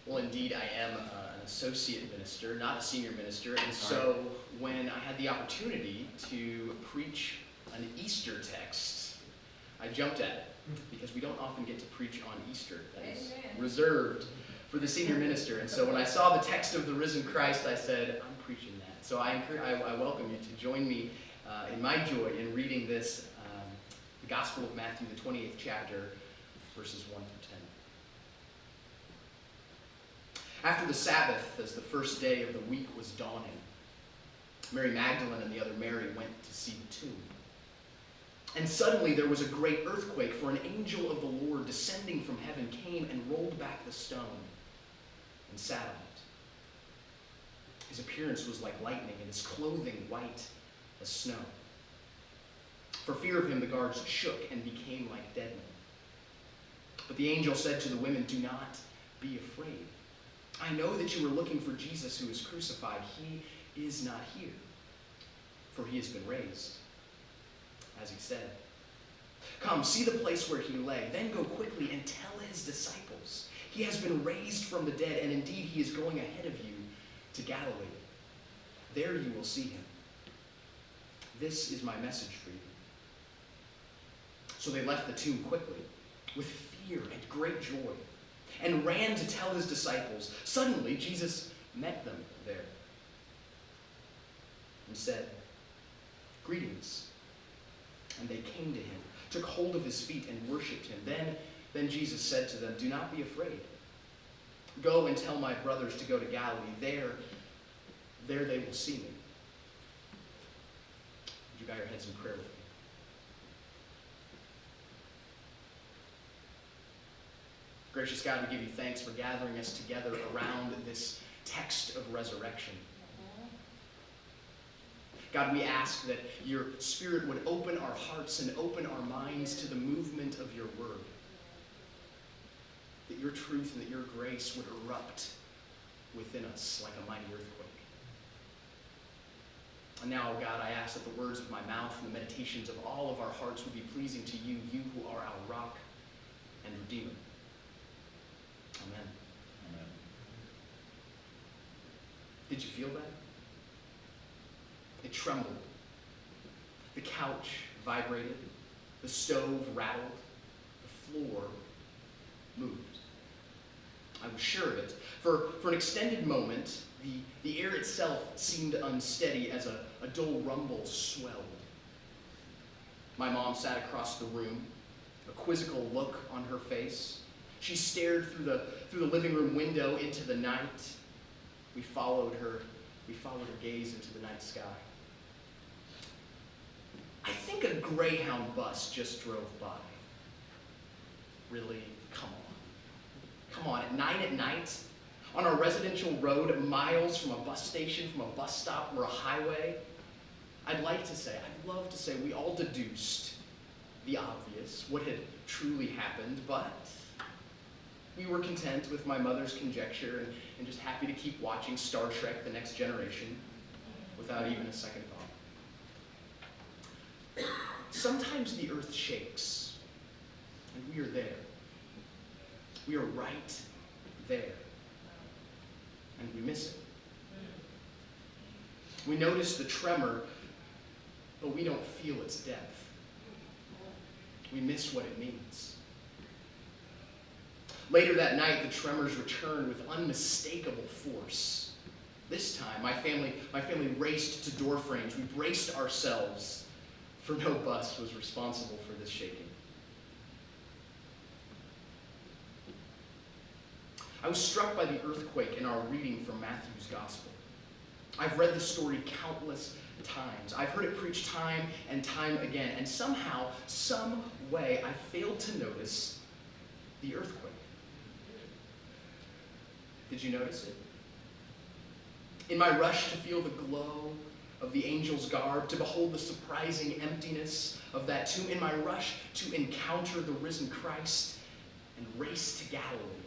Well, indeed, I am an associate minister, not a senior minister, and so when I had the opportunity to preach an Easter text, I jumped at it, because we don't often get to preach on Easter. That is reserved for the senior minister. And so when I saw the text of the risen Christ, I said, I'm preaching that. So I welcome you to join me in my joy in reading this, the Gospel of Matthew, the 28th chapter, verses 1 through 10. After the Sabbath, as the first day of the week was dawning, Mary Magdalene and the other Mary went to see the tomb. And suddenly there was a great earthquake, for an angel of the Lord descending from heaven came and rolled back the stone and sat on it. His appearance was like lightning, and his clothing white as snow. For fear of him, the guards shook and became like dead men. But the angel said to the women, "Do not be afraid. I know that you are looking for Jesus who is crucified. He is not here, for he has been raised, as he said. Come, see the place where he lay. Then go quickly and tell his disciples, he has been raised from the dead, and indeed he is going ahead of you to Galilee. There you will see him. This is my message for you." So they left the tomb quickly, with fear and great joy, and ran to tell his disciples. Suddenly Jesus met them there and said, "Greetings." And they came to him, took hold of his feet, and worshipped him. Then Jesus said to them, "Do not be afraid. Go and tell my brothers to go to Galilee. There they will see me." Would you bow your heads in prayer with me? Gracious God, we give you thanks for gathering us together around this text of resurrection. God, we ask that your Spirit would open our hearts and open our minds to the movement of your word. That your truth and that your grace would erupt within us like a mighty earthquake. And now, God, I ask that the words of my mouth and the meditations of all of our hearts would be pleasing to you, you who are our rock and redeemer. Amen. Amen. Did you feel that? It trembled. The couch vibrated. The stove rattled. The floor moved. I was sure of it. For an extended moment, the air itself seemed unsteady as a dull rumble swelled. My mom sat across the room, a quizzical look on her face. She stared through the living room window into the night. We followed her gaze into the night sky. I think a Greyhound bus just drove by. Really? Come on. Come on, at 9 at night, on a residential road, miles from a bus station, from a bus stop or a highway, I'd love to say we all deduced the obvious, what had truly happened, but we were content with my mother's conjecture and just happy to keep watching Star Trek: The Next Generation without even a second thought. Sometimes the earth shakes, and we are there. We are right there, and we miss it. We notice the tremor, but we don't feel its depth. We miss what it means. Later that night, the tremors returned with unmistakable force. This time, my family raced to door frames. We braced ourselves, for no bus was responsible for this shaking. I was struck by the earthquake in our reading from Matthew's Gospel. I've read the story countless times. I've heard it preached time and time again, and somehow, some way, I failed to notice the earthquake. Did you notice it? In my rush to feel the glow of the angel's garb, to behold the surprising emptiness of that tomb, in my rush to encounter the risen Christ and race to Galilee,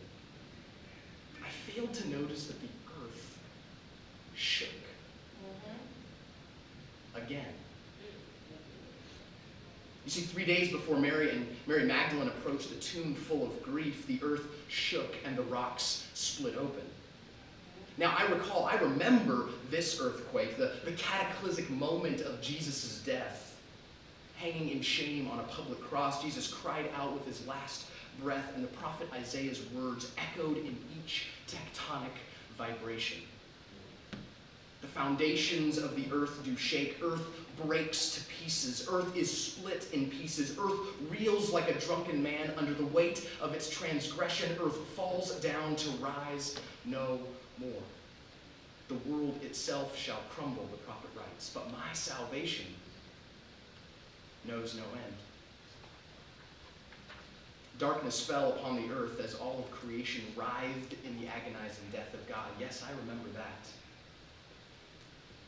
I failed to notice that the earth shook. Again. You see, 3 days before Mary Magdalene approached the tomb full of grief, the earth shook and the rocks split open. Now, I remember this earthquake, the cataclysmic moment of Jesus' death. Hanging in shame on a public cross, Jesus cried out with his last breath, and the prophet Isaiah's words echoed in each tectonic vibration. The foundations of the earth do shake. Earth breaks to pieces. Earth is split in pieces. Earth reels like a drunken man under the weight of its transgression. Earth falls down to rise no more. The world itself shall crumble, the prophet writes, but my salvation knows no end. Darkness fell upon the earth as all of creation writhed in the agonizing death of God. Yes, I remember that.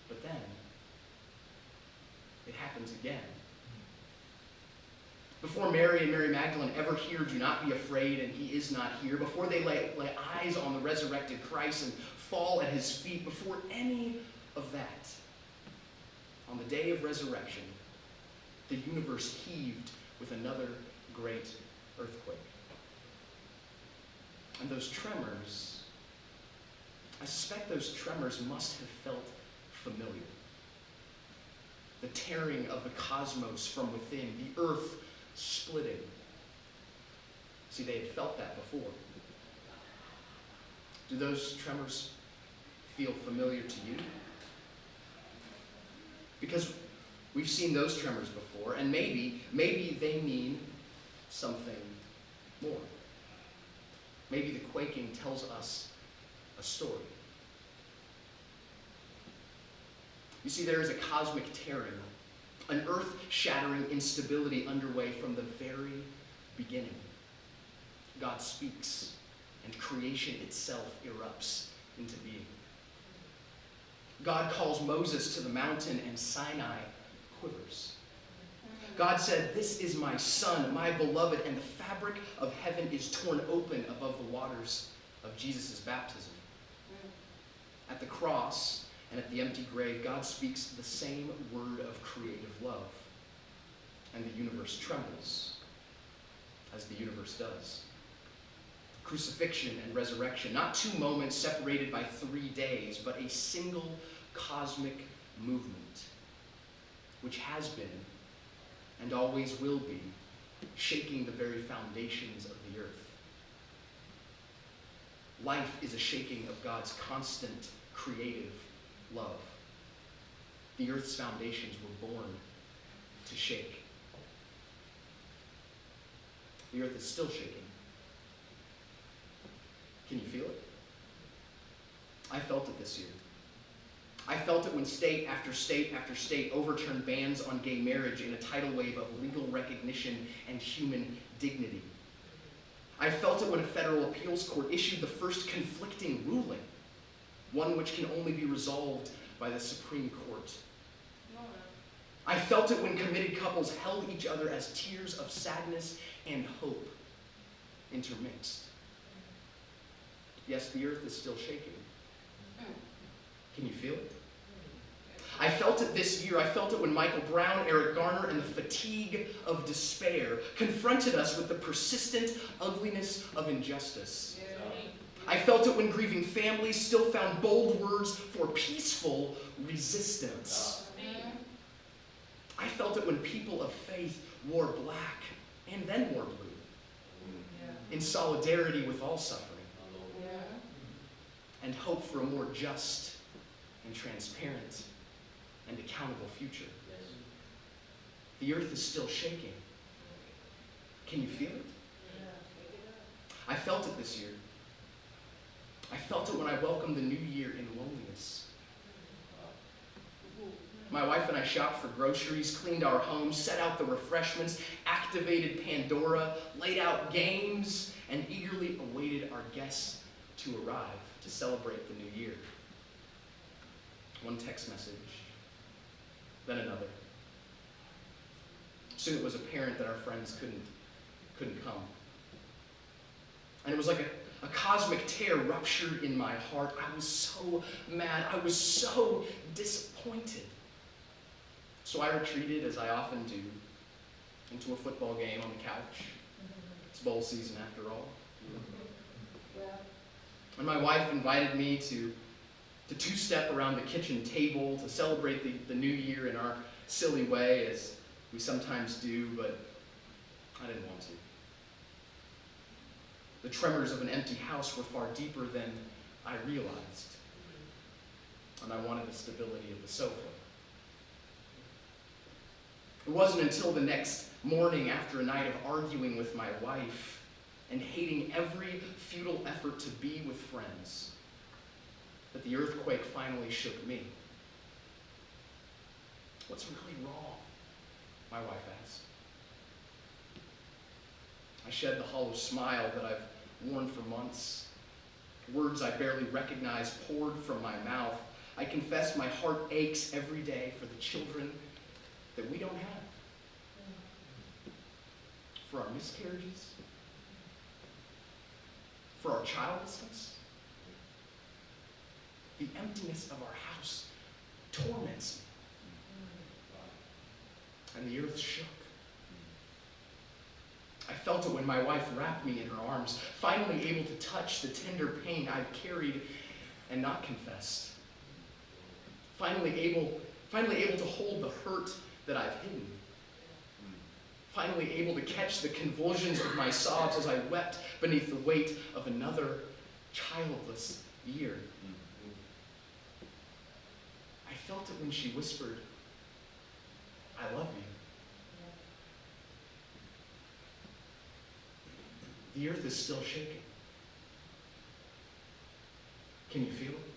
But then, it happens again. Before Mary and Mary Magdalene ever hear, "Do not be afraid," and he is not here, before they lay eyes on the resurrected Christ and fall at his feet, before any of that, on the day of resurrection, the universe heaved with another great earthquake. And those tremors, I suspect those tremors must have felt familiar. The tearing of the cosmos from within, the earth splitting. See, they had felt that before. Do those tremors feel familiar to you? Because we've seen those tremors before, and maybe they mean something more. Maybe the quaking tells us a story. You see, there is a cosmic tearing, an earth-shattering instability underway from the very beginning. God speaks, and creation itself erupts into being. God calls Moses to the mountain, and Sinai quivers. God said, "This is my son, my beloved," and the fabric of heaven is torn open above the waters of Jesus' baptism. At the cross and at the empty grave, God speaks the same word of creative love, and the universe trembles, as the universe does. Crucifixion and resurrection, not two moments separated by 3 days, but a single cosmic movement, which has been and always will be shaking the very foundations of the earth. Life is a shaking of God's constant creative love. The earth's foundations were born to shake. The earth is still shaking. Can you feel it? I felt it this year. I felt it when state after state after state overturned bans on gay marriage in a tidal wave of legal recognition and human dignity. I felt it when a federal appeals court issued the first conflicting ruling, one which can only be resolved by the Supreme Court. I felt it when committed couples held each other as tears of sadness and hope intermixed. Yes, the earth is still shaking. Can you feel it? I felt it this year. I felt it when Michael Brown, Eric Garner, and the fatigue of despair confronted us with the persistent ugliness of injustice. I felt it when grieving families still found bold words for peaceful resistance. I felt it when people of faith wore black and then wore blue in solidarity with all suffering and hope for a more just and transparent and accountable future. The earth is still shaking. Can you feel it? I felt it this year. I felt it when I welcomed the new year in loneliness. My wife and I shopped for groceries, cleaned our homes, set out the refreshments, activated Pandora, laid out games, and eagerly awaited our guests to arrive to celebrate the new year. One text message, then another. Soon it was apparent that our friends couldn't come. And it was like a cosmic tear ruptured in my heart. I was so mad. I was so disappointed. So I retreated, as I often do, into a football game on the couch. It's bowl season after all. And my wife invited me to two-step around the kitchen table to celebrate the new year in our silly way, as we sometimes do, but I didn't want to. The tremors of an empty house were far deeper than I realized, and I wanted the stability of the sofa. It wasn't until the next morning, after a night of arguing with my wife and hating every futile effort to be with friends, that the earthquake finally shook me. "What's really wrong?" my wife asked. I shed the hollow smile that I've worn for months. Words I barely recognize poured from my mouth. I confess my heart aches every day for the children that we don't have, for our miscarriages, for our childlessness. The emptiness of our house torments me. And the earth shook. I felt it when my wife wrapped me in her arms, finally able to touch the tender pain I've carried and not confessed. Finally able to hold the hurt that I've hidden. Finally able to catch the convulsions of my sobs as I wept beneath the weight of another childless year. I felt it when she whispered, "I love you." The earth is still shaking. Can you feel it?